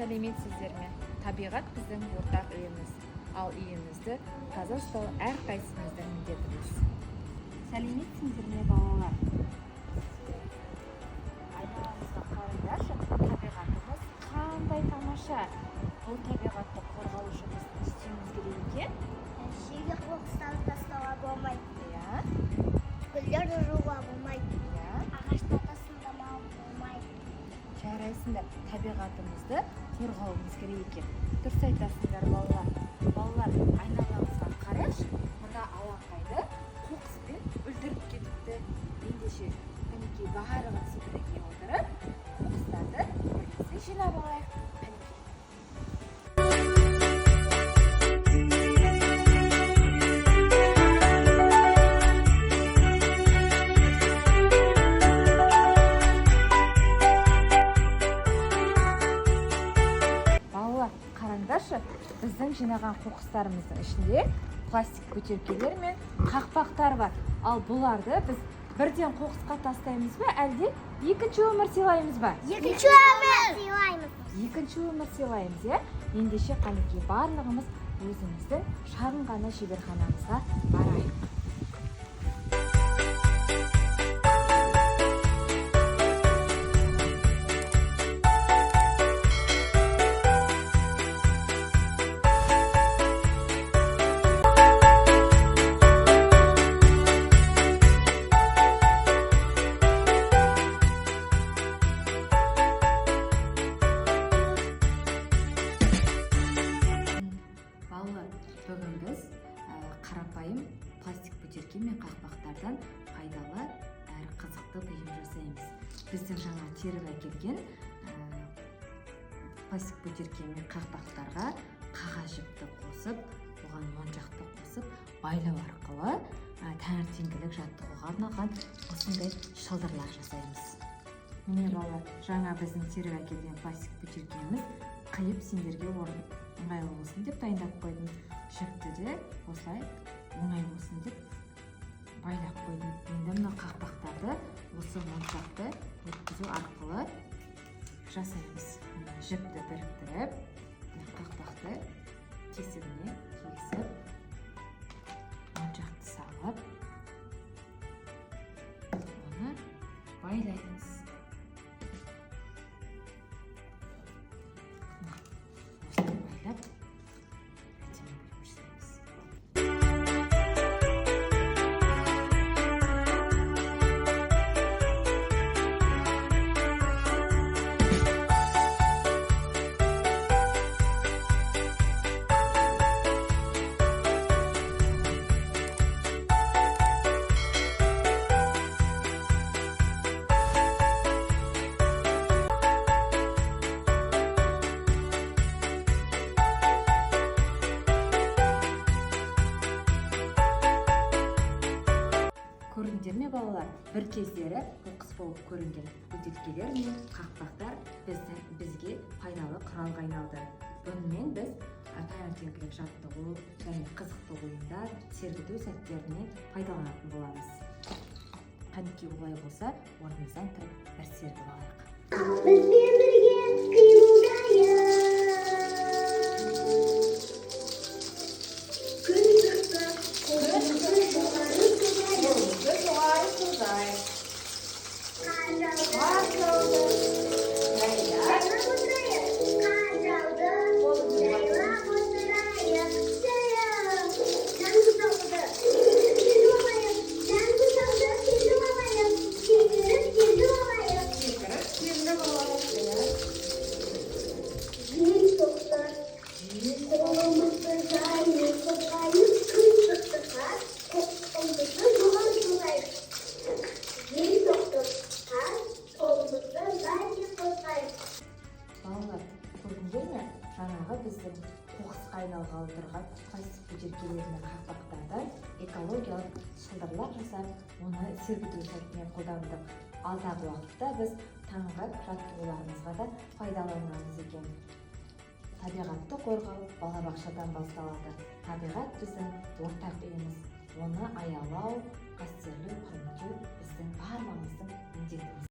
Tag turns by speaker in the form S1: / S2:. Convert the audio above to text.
S1: сәлеметсіздер ме? Табиғат біздің ортақ үйіміз, ал үйімізді таза ұстау әрқайсымыздың міндетіміз.
S2: Сәлеметсіңдер ме, балалар? Айналамызға қараңдаршы, табиғатымыз қандай тамаша. Бұл табиғатты қорғау үшін біз не істеуіміз керек екен?
S3: Жерге қоқыстарды тастауға болмайды.
S2: Иә,
S3: Гүлдерді жууға болмайды.
S2: иә.
S3: Ағаштарды сындамауға болмайды.
S2: Жарайсыңдар, табиғатымызды қорғауымыз керек екен. Дұрыс айтасыңдар, балалар. Балалар, айналамызға қарайықшы. Мына алаңқайды қоқыспен үлдіріп кетіпті. Ендеше мінекей барлығын бірге отырып, қоқыстарды бірлесе жинап алайық. Балалар, қараңдаршы, біздің жинаған қоқыстарымыздың ішінде пластик көтеркелер мен қақпақтар бар. Ал бұларды біз бірден қоқысқа тастаймыз ба, әлде екінші өмір сыйлаймыз ба?
S3: Екінші өмір сыйлаймыз.
S2: Екінші өмір сыйлаймыз, иә? Ендеше қанекей барлығымыз өзіміздің шағын ғана шеберханамызға барайық. Балалар, бүгін біз қарапайым пластик бөтелке мен қақпақтардан пайдалы әрі қызықты бұйым жасаймыз. Біздің жаңа теріп әкелген пластик бөтелке мен қақпақтарға қағаз жіпті қосып, оған моншақты қосып, байлау арқылы таңертеңгілік жаттығуға арналған осындай шылдырлар жасаймыз. Міне балалар, жаңа біздің теріп әкелген пластик бөтелкеміз қиып сендерге ыңғайлы болсын деп дайындап қойдым. Жіпті де осылай оңай болсын деп байлап қойдым. Енді мына қақпақтарды осы моншақты өткізу арқылы жасаймыз. Жіпті біріктіріп, қақпақты тесігіне кигізіп, моншақты салып, оны байлаймыз. Байлап, әдемі болып жасаймыз. Көрдіңдер ме балалар? Бір кездері қоқыс болып көрінген бөтелкелер мен қақпақтар бізге пайдалы құралға айналды. Бұнымен біз таңертеңгілік жаттығу және қызықты ойындар, сергіту сәттерінен пайдаланатын боламыз. Қанекей олай болса, орнымыздан тұрып бір сергіп алайық.
S3: Бізбен бірге қимылдайық.
S2: Балалар, көрдіңдер ме? Жаңағы біздің қоқысқа айналғалы тұрған пластик бөтелкелер мен қақпақтардан экологиялық шылдырлар жасап, оны сергіту сәтіне қолдандық. Алдағы уақытта біз таңғы жаттығуларымызға да пайдаланамыз екен. Табиғатты қорғау балабақшадан басталады. Табиғат біздің ортақ үйіміз. Оны аялау, қастерлеу, құрметтеу біздің барлығымыздың міндетіміз.